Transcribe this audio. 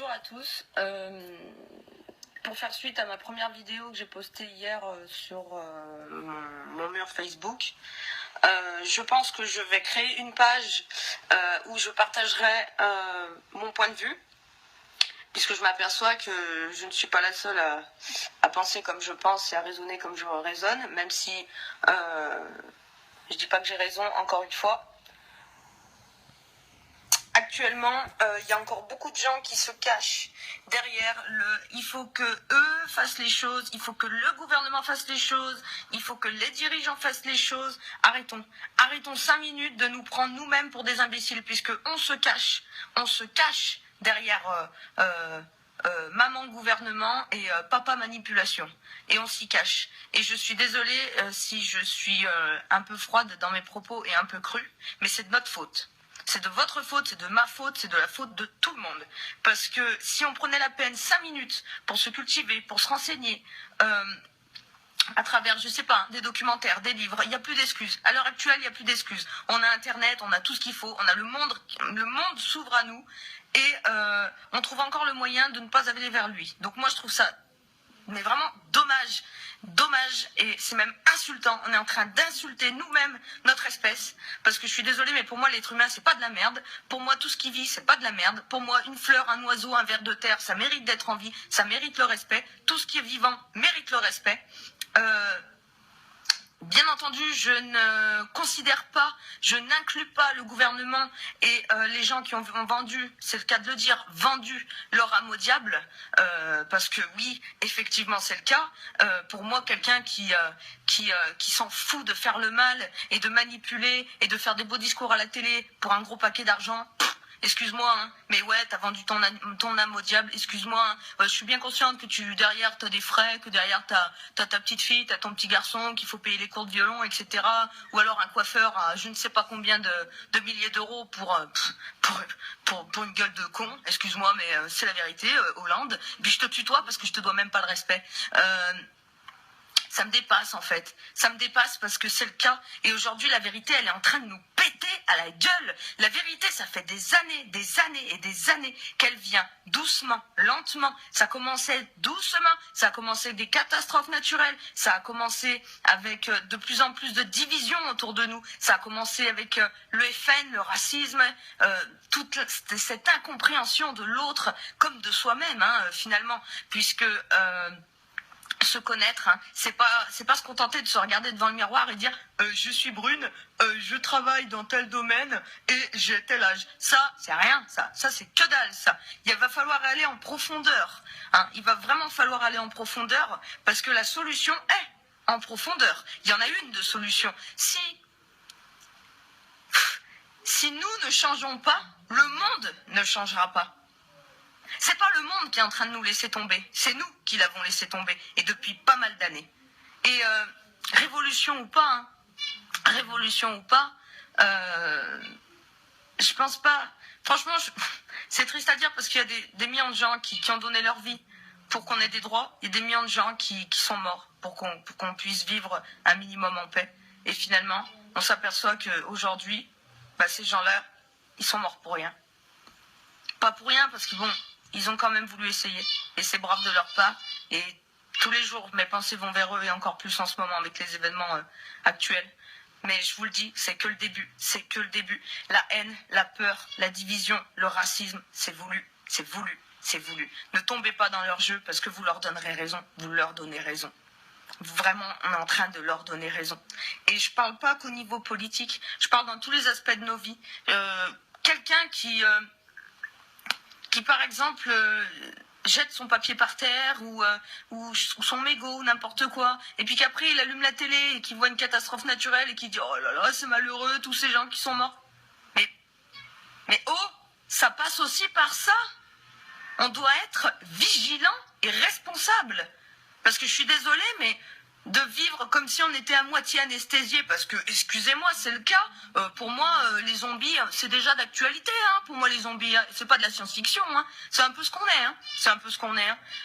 Bonjour à tous. Pour faire suite à ma première vidéo que j'ai postée hier sur mon mur Facebook, je pense que je vais créer une page où je partagerai mon point de vue, puisque je m'aperçois que je ne suis pas la seule à penser comme je pense et à raisonner comme je raisonne, même si je dis pas que j'ai raison, encore une fois. Actuellement, il y a encore beaucoup de gens qui se cachent derrière il faut que eux fassent les choses, il faut que le gouvernement fasse les choses, il faut que les dirigeants fassent les choses. Arrêtons 5 minutes de nous prendre nous-mêmes pour des imbéciles, puisque on se cache derrière maman gouvernement et papa manipulation, et on s'y cache. Et je suis désolée si je suis un peu froide dans mes propos et un peu crue, mais c'est de notre faute. C'est de votre faute, c'est de ma faute, c'est de la faute de tout le monde. Parce que si on prenait la peine 5 minutes pour se cultiver, pour se renseigner, à travers, je sais pas, des documentaires, des livres, il n'y a plus d'excuses. À l'heure actuelle, il n'y a plus d'excuses. On a Internet, on a tout ce qu'il faut, on a le monde s'ouvre à nous, et on trouve encore le moyen de ne pas aller vers lui. Donc moi, je trouve ça mais vraiment dommage, et c'est même insultant. On est en train d'insulter nous-mêmes notre espèce, parce que je suis désolée, mais pour moi l'être humain c'est pas de la merde. Pour moi tout ce qui vit c'est pas de la merde. Pour moi une fleur, un oiseau, un ver de terre, ça mérite d'être en vie, ça mérite le respect. Tout ce qui est vivant mérite le respect. Bien entendu, je ne considère pas, je n'inclus pas le gouvernement et les gens qui ont vendu, c'est le cas de le dire, vendu leur âme au diable, parce que oui, effectivement c'est le cas. Pour moi, quelqu'un qui s'en fout de faire le mal et de manipuler et de faire des beaux discours à la télé pour un gros paquet d'argent, excuse-moi, hein, mais ouais, t'as vendu ton âme au diable, excuse-moi. Hein, je suis bien consciente que derrière, t'as des frais, que derrière, t'as ta petite fille, t'as ton petit garçon, qu'il faut payer les cours de violon, etc. Ou alors un coiffeur à je ne sais pas combien de milliers d'euros pour une gueule de con. Excuse-moi, mais c'est la vérité, Hollande. Et puis je te tutoie parce que je te dois même pas le respect. Ça me dépasse en fait. Ça me dépasse parce que c'est le cas. Et aujourd'hui, la vérité, elle est en train de nous péter à la gueule. La vérité, ça fait des années qu'elle vient doucement, lentement. Ça a commencé doucement. Ça a commencé avec des catastrophes naturelles. Ça a commencé avec de plus en plus de divisions autour de nous. Ça a commencé avec le FN, le racisme, toute cette incompréhension de l'autre comme de soi-même, hein, finalement. Puisque... se connaître, hein. C'est pas se contenter de se regarder devant le miroir et dire je suis brune, je travaille dans tel domaine et j'ai tel âge. Ça c'est rien, ça c'est que dalle, ça. Il va falloir aller en profondeur, hein. Il va vraiment falloir aller en profondeur, parce que la solution est en profondeur. Il y en a une de solution. Si nous ne changeons pas, le monde ne changera pas. C'est pas le monde qui est en train de nous laisser tomber, c'est nous qui l'avons laissé tomber, et depuis pas mal d'années. Et révolution ou pas, je pense pas. Franchement, c'est triste à dire parce qu'il y a des millions de gens qui ont donné leur vie pour qu'on ait des droits, et des millions de gens qui sont morts pour qu'on puisse vivre un minimum en paix. Et finalement, on s'aperçoit qu'aujourd'hui, ces gens-là, ils sont morts pour rien. Pas pour rien, parce que bon, ils ont quand même voulu essayer. Et c'est brave de leur part. Et tous les jours, mes pensées vont vers eux, et encore plus en ce moment avec les événements actuels. Mais je vous le dis, c'est que le début. C'est que le début. La haine, la peur, la division, le racisme, c'est voulu. C'est voulu. C'est voulu. Ne tombez pas dans leur jeu, parce que vous leur donnerez raison. Vous leur donnez raison. Vraiment, on est en train de leur donner raison. Et je parle pas qu'au niveau politique. Je parle dans tous les aspects de nos vies. Quelqu'un qui par exemple jette son papier par terre ou son mégot ou n'importe quoi, et puis qu'après il allume la télé et qu'il voit une catastrophe naturelle et qu'il dit oh là là c'est malheureux tous ces gens qui sont morts. Mais oh, ça passe aussi par ça. On doit être vigilant et responsable, parce que je suis désolée, mais de vivre comme si on était à moitié anesthésié, parce que, excusez-moi, c'est le cas. Pour moi, les zombies, c'est déjà d'actualité. Hein. Pour moi, les zombies, c'est pas de la science-fiction. Hein. C'est un peu ce qu'on est. Hein. C'est un peu ce qu'on est. Hein.